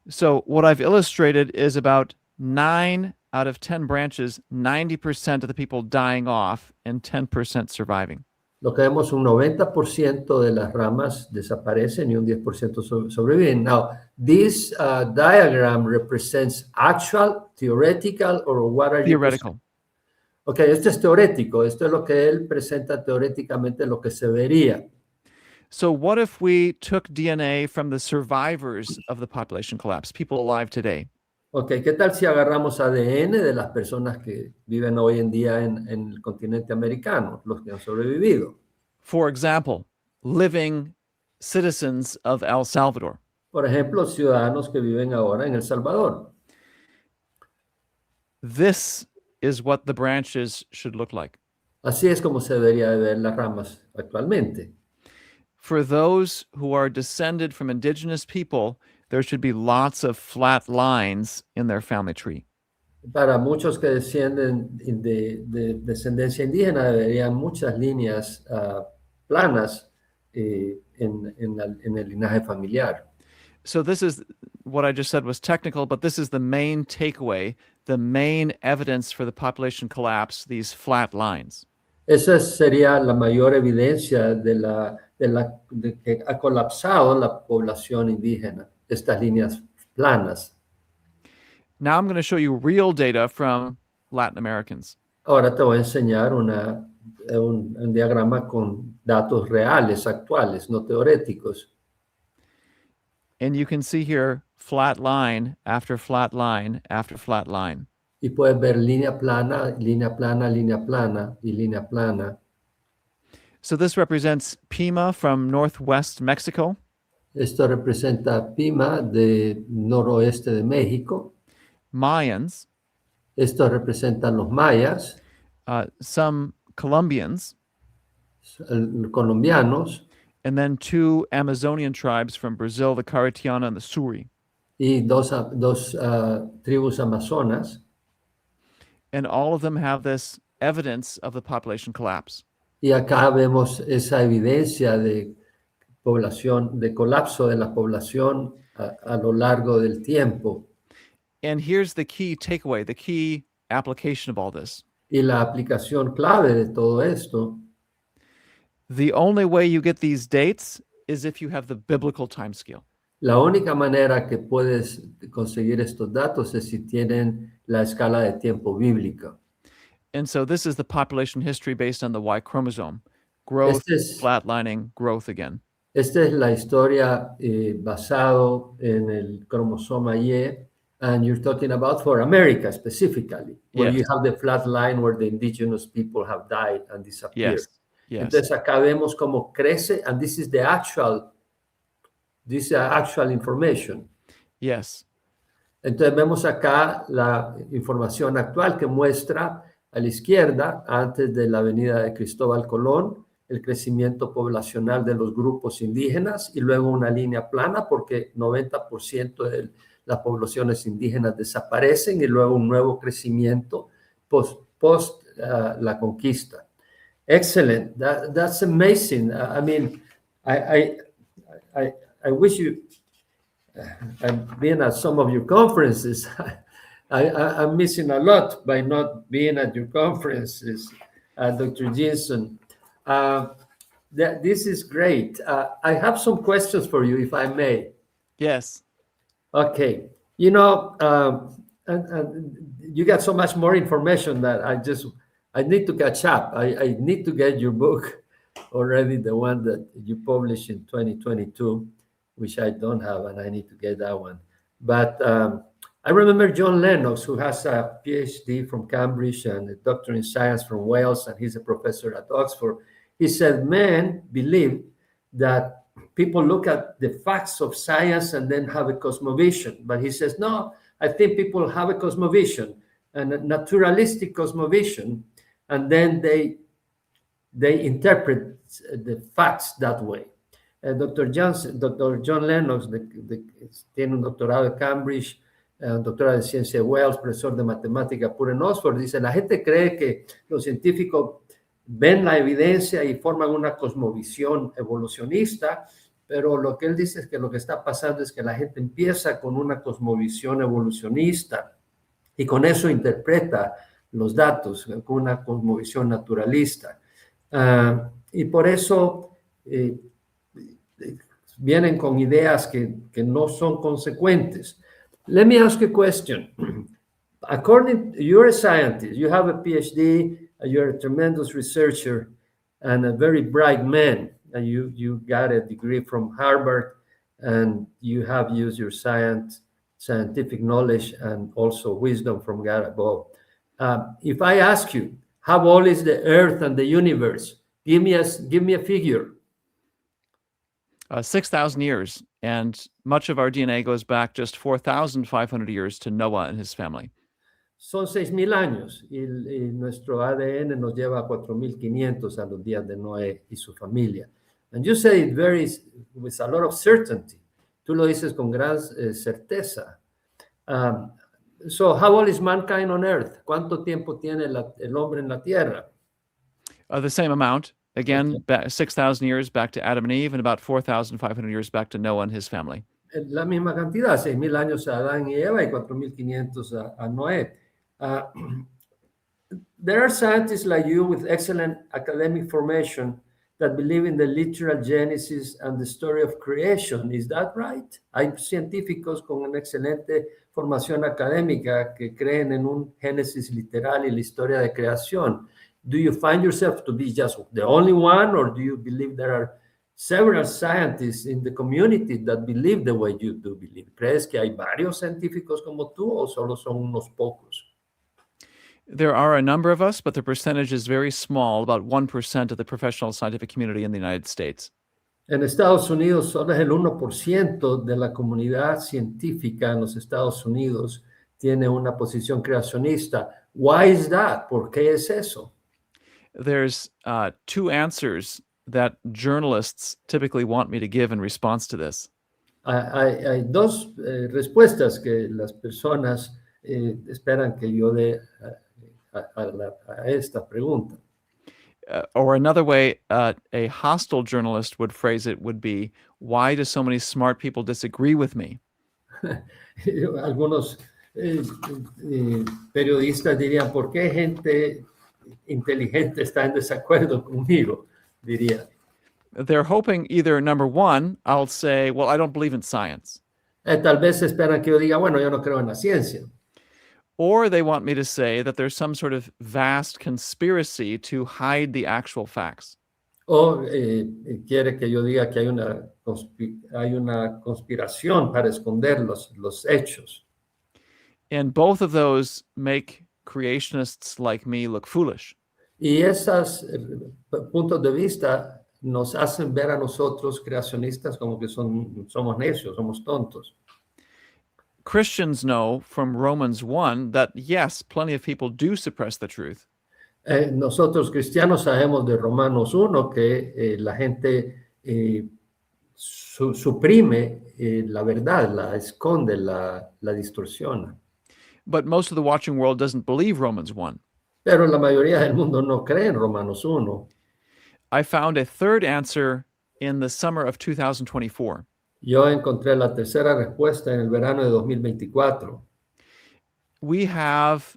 So what I've illustrated is about 9 out of 10 branches, 90% of the people dying off and 10% surviving. Lo que vemos, un 90% de las ramas desaparecen y un 10% sobreviven. Now, this diagram represents actual, theoretical, or what are you? Theoretical. Ok, esto es teorético. Esto es lo que él presenta teóricamente, lo que se vería. So what if we took DNA from the survivors of the population collapse, people alive today? Ok, ¿qué tal si agarramos ADN de las personas que viven hoy en día en el continente americano, los que han sobrevivido? For example, living citizens of El Salvador. Por ejemplo, ciudadanos que viven ahora en El Salvador. This is what the branches should look like. Así es como se debería de ver las ramas actualmente. For those who are descended from indigenous people, there should be lots of flat lines in their family tree. Para muchos que descienden de descendencia indígena, deberían muchas líneas planas en el linaje familiar. So this is what I just said was technical, but this is the main takeaway, the main evidence for the population collapse, these flat lines. Esa sería la mayor evidencia de que ha colapsado la población indígena, estas líneas planas. Now I'm going to show you real data from Latin Americans. Ahora te voy a enseñar un diagrama con datos reales, actuales, no teoréticos. And you can see here flat line after flat line after flat line. Y puedes ver línea plana, línea plana, línea plana y línea plana. So this represents Pima from northwest Mexico. Esto representa Pima de noroeste de México. Mayans, Esto representa los mayas, some Colombians, colombianos and then 2 Amazonian tribes from Brazil, the Caritiana and the Suri. y dos tribus amazonas. And all of them have this evidence of the population collapse. Y acá vemos esa evidencia de población, de colapso de la población a lo largo del tiempo. And here's the key takeaway, the key application of all this. Y la aplicación clave de todo esto, The only way you get these dates is if you have the biblical time scale. la única manera que puedes conseguir estos datos es si tienen la escala de tiempo bíblica. And so this is the population history based on the Y chromosome. Growth, flatlining, growth again. Esta es la historia basado en el cromosoma Y, and you're talking about for America specifically, where Yes. you have the flat line where the indigenous people have died and disappeared. Yes. Yes. Entonces acá vemos cómo crece, and this is actual information. Yes. Entonces vemos acá la información actual que muestra a la izquierda, antes de la venida de Cristóbal Colón, el crecimiento poblacional de los grupos indígenas y luego una línea plana porque 90% de las poblaciones indígenas desaparecen y luego un nuevo crecimiento post la conquista. Excellent. That's amazing. I mean, I wish you. I've been at some of your conferences. I'm missing a lot by not being at your conferences, Dr. Jensen. This is great. I have some questions for you, if I may. Yes. Okay. You know, and you got so much more information that I need to catch up. I need to get your book already, the one that you published in 2022, which I don't have, and I need to get that one. But I remember John Lennox, who has a PhD from Cambridge and a doctor in science from Wales, and he's a professor at Oxford. He said, men believe that people look at the facts of science and then have a cosmovision. But he says, no, I think people have a cosmovision, and a naturalistic cosmovision, and then they interpret the facts that way. Dr. John Lennox tiene un doctorado de Cambridge, doctorado de ciencia de Wales, profesor de matemática pura en Oxford. Dice, la gente cree que los científicos ven la evidencia y forman una cosmovisión evolucionista, pero lo que él dice es que lo que está pasando es que la gente empieza con una cosmovisión evolucionista y con eso interpreta los datos, con una cosmovisión naturalista. Y por eso vienen con ideas que no son consecuentes. Let me ask you a question. According, you're a scientist, you have a PhD, you're a tremendous researcher and a very bright man. And you got a degree from Harvard, and you have used your scientific knowledge and also wisdom from God above. If I ask you, how old is the Earth and the universe? Give me a figure. 6,000 years, and much of our DNA goes back just 4,500 years to Noah and his family. Son 6,000 años y nuestro ADN nos lleva a 4,500 a los días de Noé y su familia. And you say it varies with a lot of certainty. Tú lo dices con gran certeza. So how old is mankind on earth? ¿Cuánto tiempo tiene el hombre en la tierra? The same amount. Again, 6,000 years back to Adam and Eve, and about 4,500 years back to Noah and his family. La misma cantidad, 6,000 años a Adán y Eva y 4,500 a Noé. There are scientists like you with excellent academic formation that believe in the literal genesis and the story of creation. Is that right? Hay científicos con una excelente formación académica que creen en un génesis literal y la historia de creación. Do you find yourself to be just the only one, or do you believe there are several scientists in the community that believe the way you do believe? ¿Crees que hay varios científicos como tú o solo son unos pocos? There are a number of us, but the percentage is very small, about 1% of the professional scientific community in the United States. En Estados Unidos solo es el 1% de la comunidad científica en los Estados Unidos tiene una posición creacionista. Why is that? ¿Por qué es eso? There's two answers that journalists typically want me to give in response to this. Hay dos respuestas que las personas esperan que yo dé a esta pregunta. Or another way a hostile journalist would phrase it would be, why do so many smart people disagree with me? Algunos periodistas dirían, ¿por qué gente inteligente está en desacuerdo conmigo? Diría. They're hoping either, number one, I'll say, well, I don't believe in science. Tal vez esperan que yo diga, bueno, yo no creo en la ciencia. Or they want me to say that there's some sort of vast conspiracy to hide the actual facts. O quiere que yo diga que hay una conspiración para esconder los hechos. And both of those make creationists like me look foolish. Y esos puntos de vista nos hacen ver a nosotros creacionistas como que somos necios, somos tontos. Christians know from Romans 1 that, yes, plenty of people do suppress the truth. Nosotros cristianos sabemos de Romanos 1 que la gente suprime la verdad, la esconde, la distorsiona. But most of the watching world doesn't believe Romans 1. Pero la mayoría del mundo no cree en Romanos 1. I found a third answer in the summer of 2024. Yo encontré la tercera respuesta en el verano de 2024. We have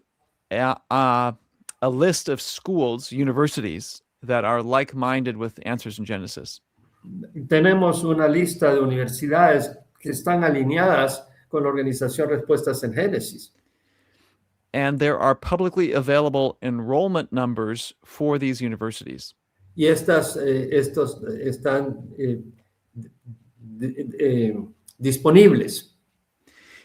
a list of schools, universities, that are like-minded with Answers in Genesis. Tenemos una lista de universidades que están alineadas con la organización Respuestas en Génesis. and there are publicly available enrollment numbers for these universities. Y estos están disponibles.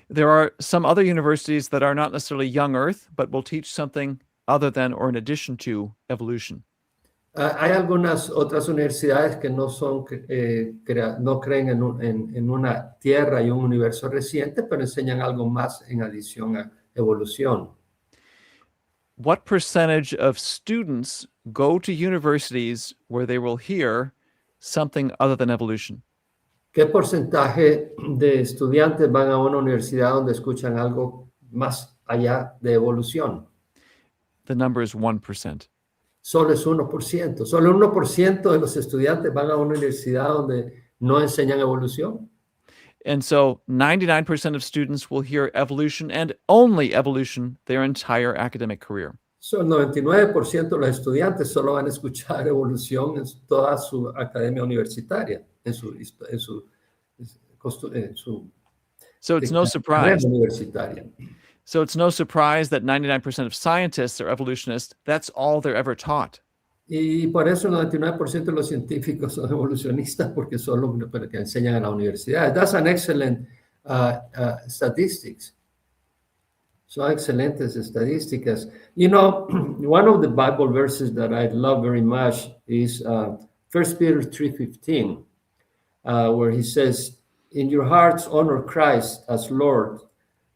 There are some other universities that are not necessarily young Earth, but will teach something other than or in addition to evolution. Hay algunas otras universidades que no son, no creen en una Tierra y un universo reciente, pero enseñan algo más en adición a evolución. What percentage of students go to universities where they will hear something other than evolution? ¿Qué porcentaje de estudiantes van a una universidad donde escuchan algo más allá de evolución? The number is 1%. Solo es 1%. Solo el 1% de los estudiantes van a una universidad donde no enseñan evolución. And so 99% of students will hear evolution and only evolution their entire academic career. So, el 99% de los estudiantes solo van a escuchar evolución en toda su academia universitaria, So it's no surprise. carrera universitaria. So it's no surprise that 99% of scientists are evolutionists. That's all they're ever taught. Y por eso el 99% de los científicos son evolucionistas, porque son los que enseñan en la universidad. That's an excellent statistics. Son excelentes estadísticas. You know, one of the Bible verses that I love very much is 1 Peter 3:15, where he says, "In your hearts honor Christ as Lord,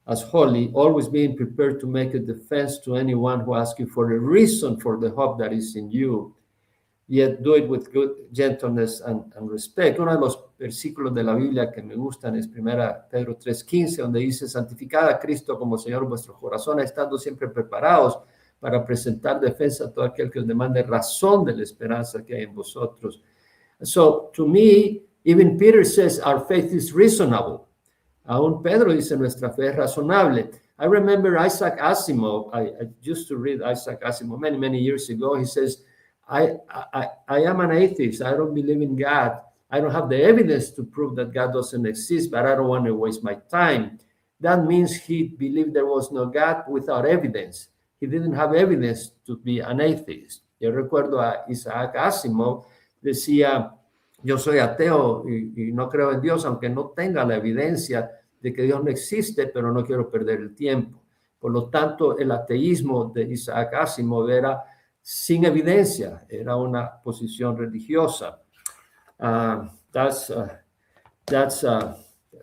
as holy, always being prepared to make a defense to anyone who asks you for a reason for the hope that is in you, yet do it with good gentleness and respect." Uno de los versículos de la Biblia que me gustan es 1 Pedro 3:15, donde dice: "Santificad a Cristo como Señor en vuestros corazones, estando siempre preparados para presentar defensa a todo aquel que os demande razón de la esperanza que hay en vosotros." So, to me, even Peter says our faith is reasonable. Aún Pedro dice nuestra fe es razonable. I remember Isaac Asimov. I used to read Isaac Asimov many years ago. He says, I am an atheist. I don't believe in God. I don't have the evidence to prove that God doesn't exist, but I don't want to waste my time. That means he believed there was no God without evidence. He didn't have evidence to be an atheist. Yo recuerdo a Isaac Asimov, decía: "Yo soy ateo y no creo en Dios, aunque no tenga la evidencia de que Dios no existe, pero no quiero perder el tiempo." Por lo tanto, el ateísmo de Isaac Asimov era sin evidencia, era una posición religiosa. That's a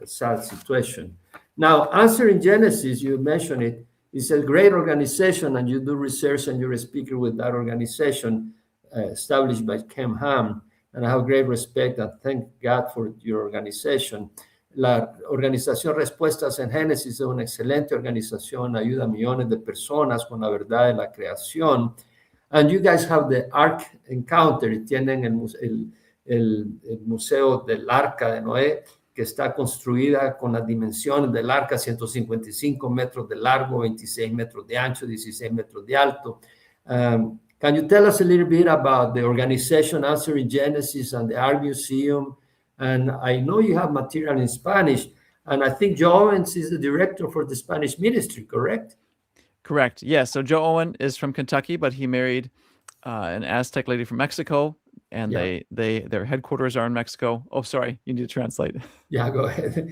sad situation. Now, Answering Genesis, you mentioned it, is a great organization, and you do research and you're a speaker with that organization established by Ken Ham. And I have great respect and thank God for your organization. La organización Respuestas en Génesis es una excelente organización, ayuda a millones de personas con la verdad de la creación. And you guys have the Ark Encounter, y tienen el Museo del Arca de Noé, que está construida con las dimensiones del arca: 155 metros de largo, 26 metros de ancho, 16 metros de alto. Can you tell us a little bit about the organization Answering Genesis and the Art Museum? And I know you have material in Spanish, and I think Joe Owens is the director for the Spanish ministry, correct? Correct. Yes. So Joe Owen is from Kentucky, but he married an Aztec lady from Mexico, and Yeah. their headquarters are in Mexico. Oh, sorry, you need to translate. Yeah, go ahead.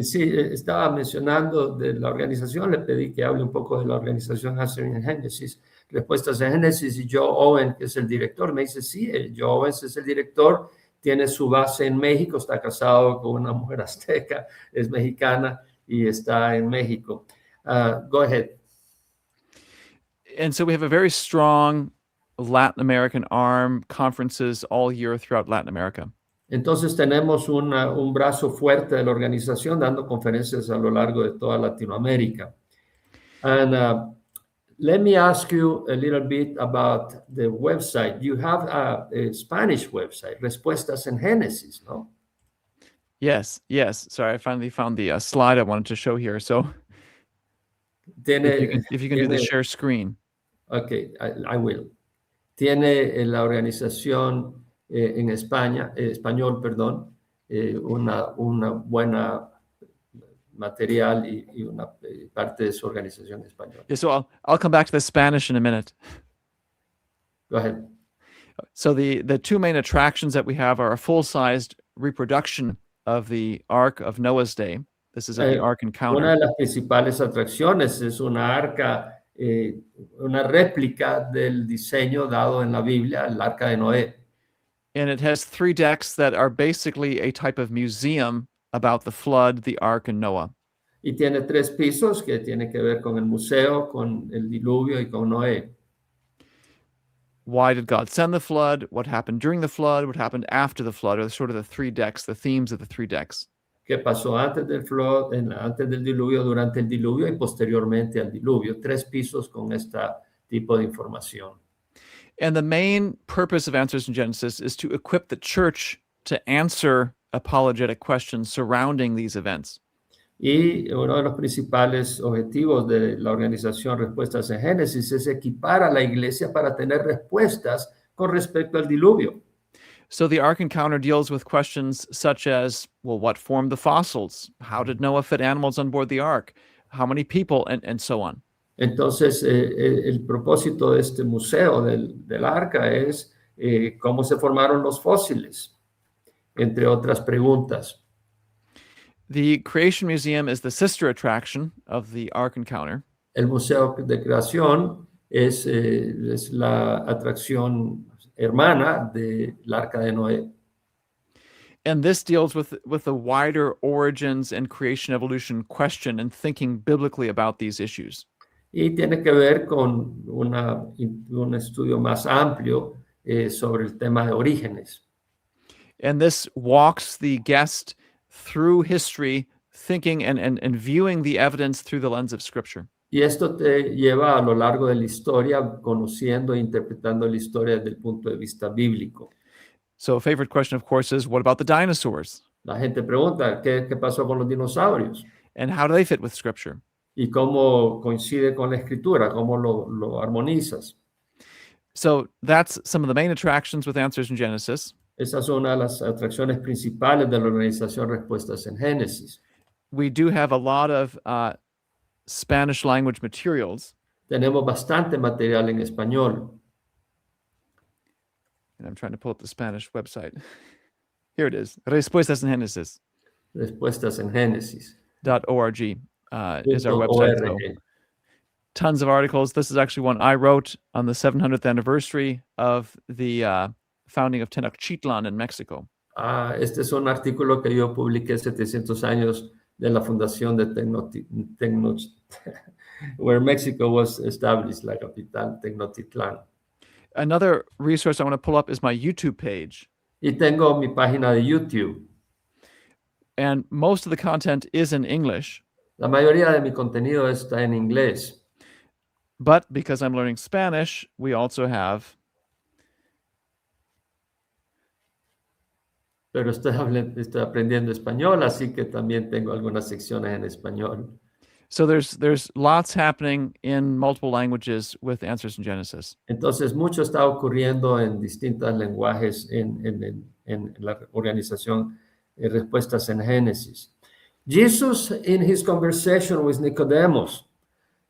Sí, estaba mencionando de la organización, le pedí que hable un poco de la organización Answering Genesis, Respuestas en Génesis, y Joe Owen, que es el director, me dice: "Sí, Joe Owens es el director, tiene su base en México, está casado con una mujer azteca, es mexicana y está en México." Go ahead. And so we have a very strong Latin American arm, conferences all year throughout Latin America. Entonces tenemos un brazo fuerte de la organización dando conferencias a lo largo de toda Latinoamérica. And let me ask you a little bit about the website. You have a Spanish website, Respuestas en Génesis, no? Yes. Sorry, I finally found the slide I wanted to show here. So if you can do the share screen. Okay, I will. Tiene la organización en España, español, perdón, una buena material y una parte de su organización española. Yeah, so I'll come back to the Spanish in a minute. Go ahead. So the two main attractions that we have are a full-sized reproduction of the Ark of Noah's Day. This is at the Ark Una Encounter. de las principales atracciones es una arca, una réplica del diseño dado en la Biblia, el arca de Noé. And it has 3 decks that are basically a type of museum about the flood, the Ark, and Noah. Y tiene 3 pisos que tiene que ver con el museo, con el diluvio y con Noé. Why did God send the flood? What happened during the flood? What happened after the flood? Are sort of the 3 decks, the themes of the 3 decks. ¿Qué pasó antes del antes del diluvio, durante el diluvio y posteriormente al diluvio? 3 pisos con este tipo de información. And the main purpose of Answers in Genesis is to equip the church to answer apologetic questions surrounding these events. Y uno de los principales objetivos de la organización Respuestas en Génesis es equipar a la iglesia para tener respuestas con respecto al diluvio. So the Ark Encounter deals with questions such as, well, what formed the fossils? How did Noah fit animals on board the Ark? How many people? And so on. Entonces, el propósito de este museo del arca es cómo se formaron los fósiles, entre otras preguntas. The Creation Museum is the sister attraction of the Ark Encounter. El Museo de Creación es la atracción hermana del Arca de Noé. And this deals with the wider origins and creation evolution question and thinking biblically about these issues. Y tiene que ver con un estudio más amplio sobre el tema de orígenes. And this walks the guest through history, thinking and viewing the evidence through the lens of Scripture. Y esto te lleva a lo largo de la historia, conociendo e interpretando la historia desde el punto de vista bíblico. So a favorite question, of course, is what about the dinosaurs? La gente pregunta, ¿qué pasó con los dinosaurios? And how do they fit with Scripture? ¿Y cómo coincide con la escritura? ¿Cómo lo armonizas? So that's some of the main attractions with Answers in Genesis. Esa es una de las atracciones principales de la organización Respuestas en Génesis. We do have a lot of Spanish language materials. Tenemos bastante material en español. And I'm trying to pull up the Spanish website. Here it is. Respuestas en Génesis. Respuestas en Génesis. .org is our website. So tons of articles. This is actually one I wrote on the 700th anniversary of the founding of Tenochtitlan in Mexico. Este es un artículo que yo publiqué 700 años de la fundación de where Mexico was established, la capital Tenochtitlan. Another resource I want to pull up is my YouTube page. Y tengo mi página de YouTube. And most of the content is in English. La mayoría de mi contenido está en inglés. But because I'm learning Spanish, we also have... Pero estoy aprendiendo español, así que también tengo algunas secciones en español. So there's lots happening in multiple languages with Answers in Genesis. Entonces, mucho está ocurriendo en distintos lenguajes en la organización Respuestas en Génesis. Jesus, in his conversation with Nicodemus,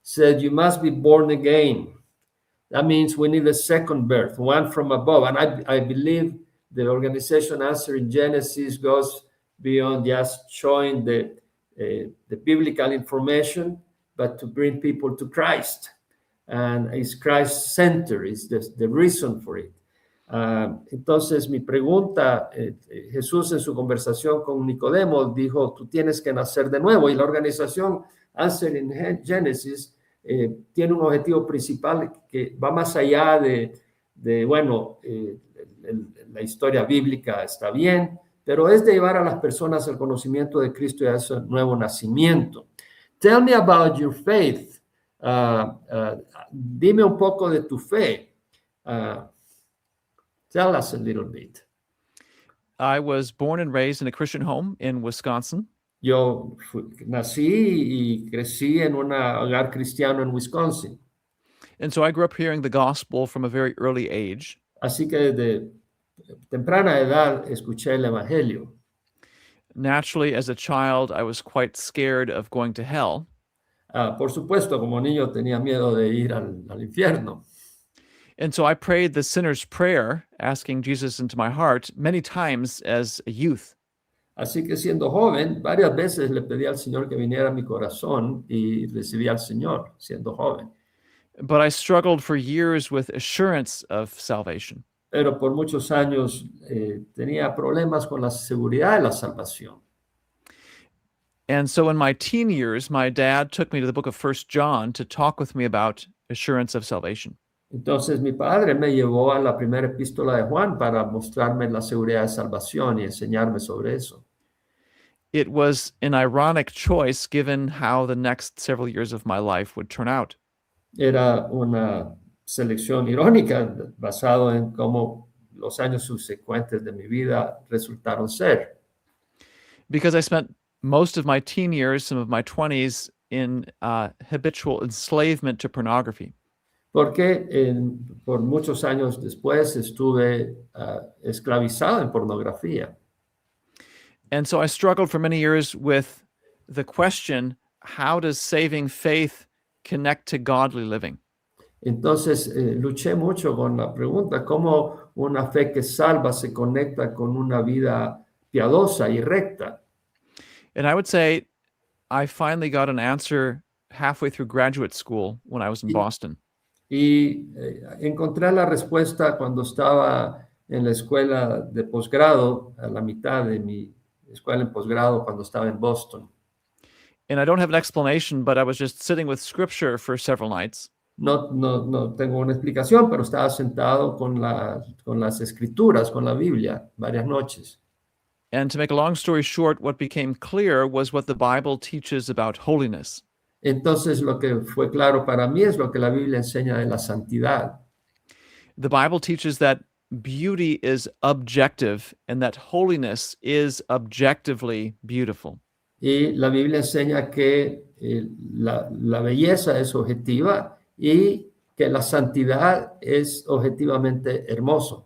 said, "You must be born again." That means we need a second birth, one from above. And I believe the organization Answer in Genesis goes beyond just showing the biblical information, but to bring people to Christ. And it's Christ-centered, is the reason for it. Entonces, mi pregunta, Jesús en su conversación con Nicodemo dijo, tú tienes que nacer de nuevo. Y la organización Answer in Genesis tiene un objetivo principal que va más allá la historia bíblica está bien, pero es de llevar a las personas al conocimiento de Cristo y a ese nuevo nacimiento. Tell me about your faith. Dime un poco de tu fe. Tell us a little bit. I was born and raised in a Christian home in Wisconsin. Yo nací y crecí en un hogar cristiano en Wisconsin. And so I grew up hearing the gospel from a very early age. Así que desde temprana edad escuché el evangelio. Naturally, as a child, I was quite scared of going to hell. Por supuesto, como niño tenía miedo de ir al infierno. And so I prayed the sinner's prayer, asking Jesus into my heart many times as a youth. Así que siendo joven, varias veces le pedí al Señor que viniera a mi corazón y recibí al Señor siendo joven. But I struggled for years with assurance of salvation. Pero por muchos años tenía problemas con la seguridad de la salvación. And so in my teen years, my dad took me to the book of 1 John to talk with me about assurance of salvation. Entonces mi padre me llevó a la primera epístola de Juan para mostrarme la seguridad de salvación y enseñarme sobre eso. It was an ironic choice given how the next several years of my life would turn out. Era una selección irónica basado en cómo los años subsecuentes de mi vida resultaron ser. Because I spent most of my teen years, some of my 20s, in habitual enslavement to pornography. Porque por muchos años después estuve esclavizado en pornografía. And so I struggled for many years with the question, how does saving faith connect to godly living? Entonces luché mucho con la pregunta, ¿cómo una fe que salva se conecta con una vida piadosa y recta? And I would say I finally got an answer halfway through graduate school when I was in Boston. Y encontré la respuesta cuando estaba en la escuela de posgrado, a la mitad de mi escuela en posgrado, cuando estaba en Boston. And I don't have an explanation, but I was just sitting with scripture for several nights. No tengo una explicación, pero estaba sentado con las escrituras, con la Biblia, varias noches. And to make a long story short, what became clear was what the Bible teaches about holiness. Entonces, lo que fue claro para mí es lo que la Biblia enseña de la santidad. The Bible teaches that beauty is objective and that holiness is objectively beautiful. Y la Biblia enseña que la belleza es objetiva y que la santidad es objetivamente hermoso.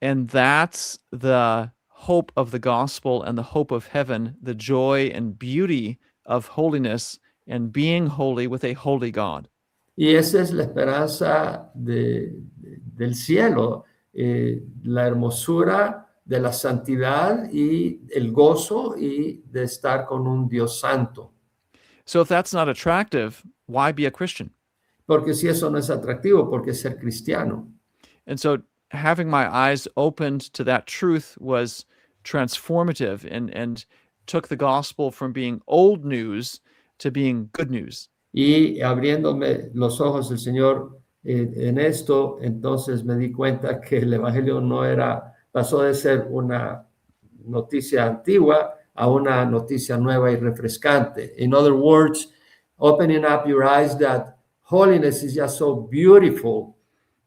And that's the hope of the gospel and the hope of heaven, the joy and beauty of holiness and being holy with a holy God. Y esa es la esperanza del cielo, la hermosura de la santidad y el gozo y de estar con un Dios santo. So if that's not attractive, why be a Christian? Porque si eso no es atractivo, ¿por qué ser cristiano? And so having my eyes opened to that truth was transformative and took the gospel from being old news to being good news. Y abriéndome los ojos el Señor en esto, entonces me di cuenta que el Evangelio pasó de ser una noticia antigua a una noticia nueva y refrescante. In other words, opening up your eyes that holiness is just so beautiful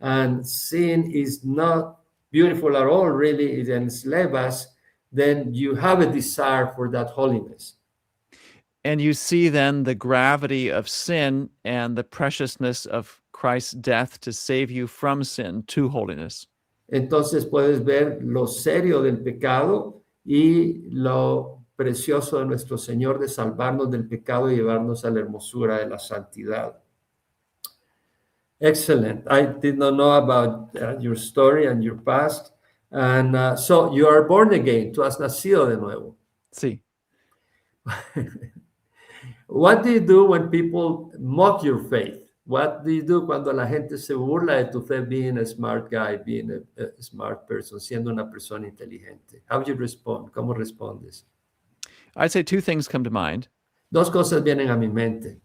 and sin is not beautiful at all, really, it enslaves us, then you have a desire for that holiness. And you see then the gravity of sin and the preciousness of Christ's death to save you from sin to holiness. Entonces puedes ver lo serio del pecado y lo precioso de nuestro Señor de salvarnos del pecado y llevarnos a la hermosura de la santidad. Excellent. I did not know about your story and your past. And so you are born again. Tú has nacido de nuevo. Sí. What do you do when people mock your faith? What do you do cuando la gente se burla de tu fe, being a smart guy, being a smart person, siendo una persona inteligente? How do you respond? ¿Cómo respondes? I'd say two things come to mind. Dos cosas vienen a mi mente.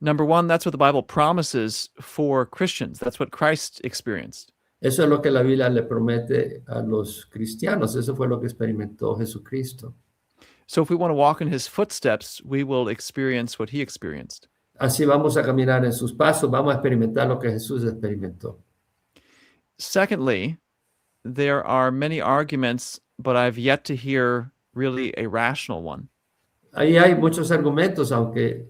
Number one, that's what the Bible promises for Christians. That's what Christ experienced. Eso es lo que la Biblia le promete a los cristianos. Eso fue lo que experimentó Jesucristo. So if we want to walk in his footsteps, we will experience what he experienced. Así vamos a caminar en sus pasos, vamos a experimentar lo que Jesús experimentó. Secondly, there are many arguments, but I've yet to hear really a rational one. Ahí hay muchos argumentos, aunque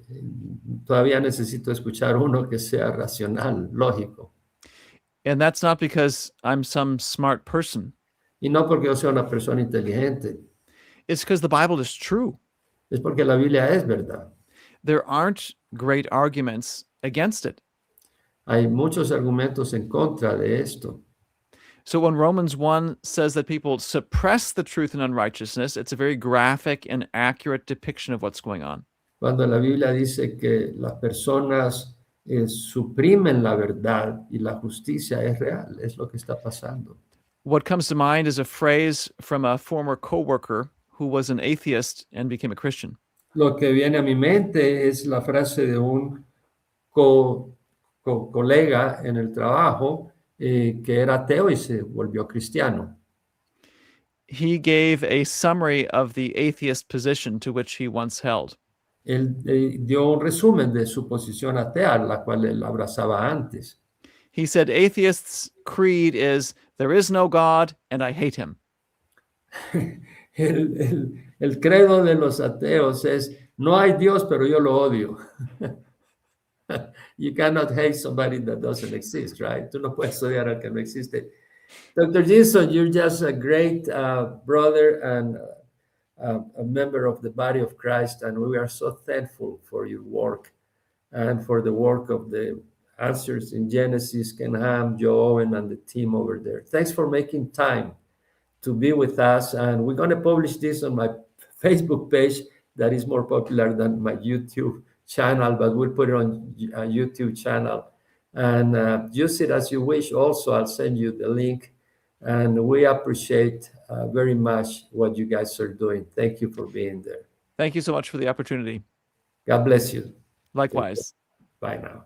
todavía necesito escuchar uno que sea racional, lógico. And that's not because I'm some smart person. Y no porque yo sea una persona inteligente. It's because the Bible is true. Es porque la Biblia es verdad. There aren't great arguments against it. Hay muchos argumentos en contra de esto. So when Romans 1 says that people suppress the truth in unrighteousness, it's a very graphic and accurate depiction of what's going on. Cuando la Biblia dice que las personas suprimen la verdad y la justicia es real, es lo que está pasando. What comes to mind is a phrase from a former coworker who was an atheist and became a Christian. Lo que viene a mi mente es la frase de un colega en el trabajo que era ateo y se volvió cristiano. He gave a summary of the atheist position to which he once held. Él dio un resumen de su posición atea, la cual él abrazaba antes. He said, atheists' creed is, there is no God and I hate him. El credo de los ateos es, no hay Dios, pero yo lo odio. You cannot hate somebody that doesn't exist, right? Tú no puedes odiar al que no existe. Dr. Jinson, you're just a great brother and a member of the body of Christ, and we are so thankful for your work and for the work of the Answers in Genesis, Ken Ham, Joe Owen, and the team over there. Thanks for making time to be with us, and we're going to publish this on my Facebook page that is more popular than my YouTube channel, but we'll put it on a YouTube channel, and use it as you wish. Also, I'll send you the link, and we appreciate very much what you guys are doing. Thank you for being there. Thank you so much for the opportunity. God bless you. Likewise. Bye now.